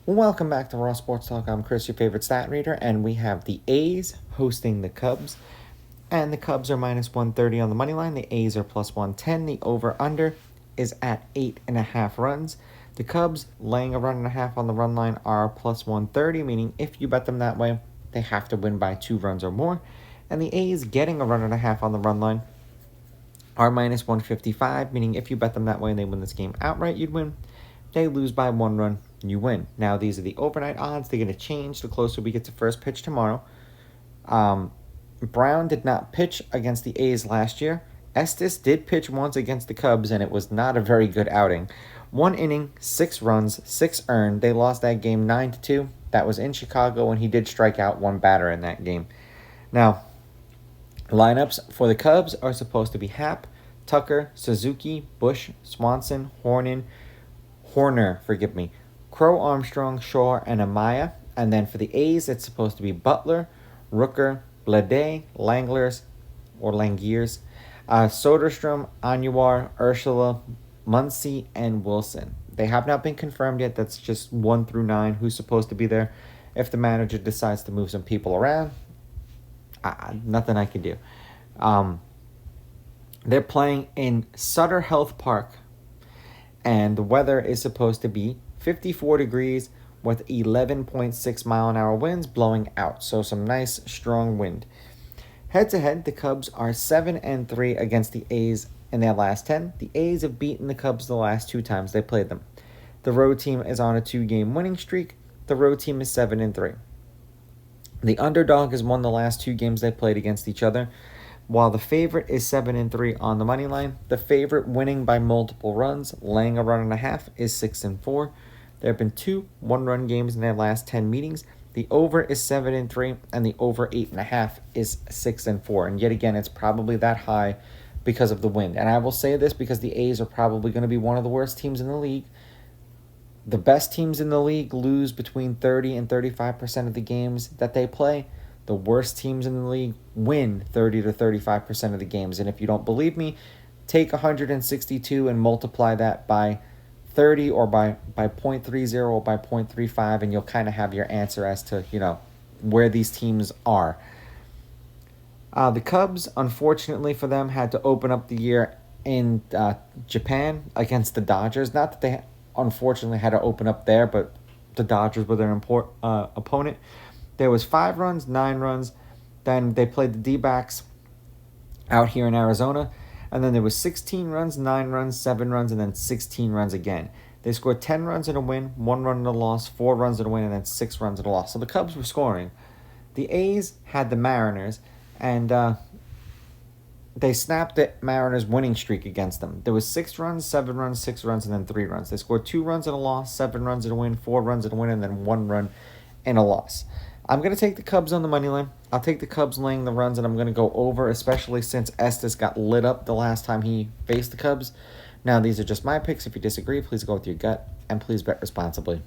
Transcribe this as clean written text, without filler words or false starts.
Welcome back to Raw Sports Talk. I'm Chris, your favorite stat reader, and we have the A's hosting the Cubs. And the Cubs are minus 130 on the money line. The A's are plus 110. The over-under is at 8.5 runs. The Cubs, laying a run and a half on the run line, are plus 130, meaning if you bet them that way, they have to win by 2 runs or more. And the A's, getting a run and a half on the run line, are minus 155, meaning if you bet them that way and they win this game outright, you'd win. They lose by 1 run, you win. Now, these are the overnight odds. They're going to change the closer we get to first pitch tomorrow. Brown did not pitch against the A's last year. Estes did pitch once against the Cubs, and it was not a very good outing. 1 inning, 6 runs, 6 earned. They lost that game 9-2. That was in Chicago, and he did strike out 1 batter in that game. Now, lineups for the Cubs are supposed to be Happ, Tucker, Suzuki, Bush, Swanson, Horner, Crow, Armstrong, Shaw, and Amaya. And then for the A's, it's supposed to be Butler, Rooker, Blade, Langiers, Soderstrom, Anwar, Urshela, Muncy, and Wilson. They have not been confirmed yet. That's just 1 through 9 who's supposed to be there. If the manager decides to move some people around, nothing I can do. They're playing in Sutter Health Park, and the weather is supposed to be 54 degrees with 11.6 mile an hour winds blowing out. So some nice strong wind. Head to head, the Cubs are 7-3 against the A's in their last 10. The A's have beaten the Cubs the last 2 times they played them. The road team is on a 2-game winning streak. The road team is 7-3. The underdog has won the last 2 games they played against each other, while the favorite is 7-3 on the money line. The favorite winning by multiple runs, laying a run and a half, is 6-4. There have been 2 one-run games in their last 10 meetings. The over is 7-3, and the over 8.5 is 6-4. And yet again, it's probably that high because of the wind. And I will say this because the A's are probably going to be one of the worst teams in the league. The best teams in the league lose between 30 and 35% of the games that they play. The worst teams in the league win 30 to 35% of the games. And if you don't believe me, take 162 and multiply that by 30 or by 0.30 or by 0.35, and you'll kind of have your answer as to, where these teams are. The Cubs, unfortunately for them, had to open up the year in Japan against the Dodgers. Not that they unfortunately had to open up there, but the Dodgers were their opponent. There was 5 runs, 9 runs. Then they played the D-backs out here in Arizona. And then there was 16 runs, 9 runs, 7 runs, and then 16 runs again. They scored 10 runs in a win, 1 run in a loss, 4 runs in a win, and then 6 runs in a loss. So the Cubs were scoring. The A's had the Mariners, and they snapped the Mariners' winning streak against them. There was 6 runs, 7 runs, 6 runs, and then 3 runs. They scored 2 runs in a loss, 7 runs in a win, 4 runs in a win, and then 1 run in a loss. I'm going to take the Cubs on the money line. I'll take the Cubs laying the runs, and I'm going to go over, especially since Estes got lit up the last time he faced the Cubs. Now, these are just my picks. If you disagree, please go with your gut, and please bet responsibly.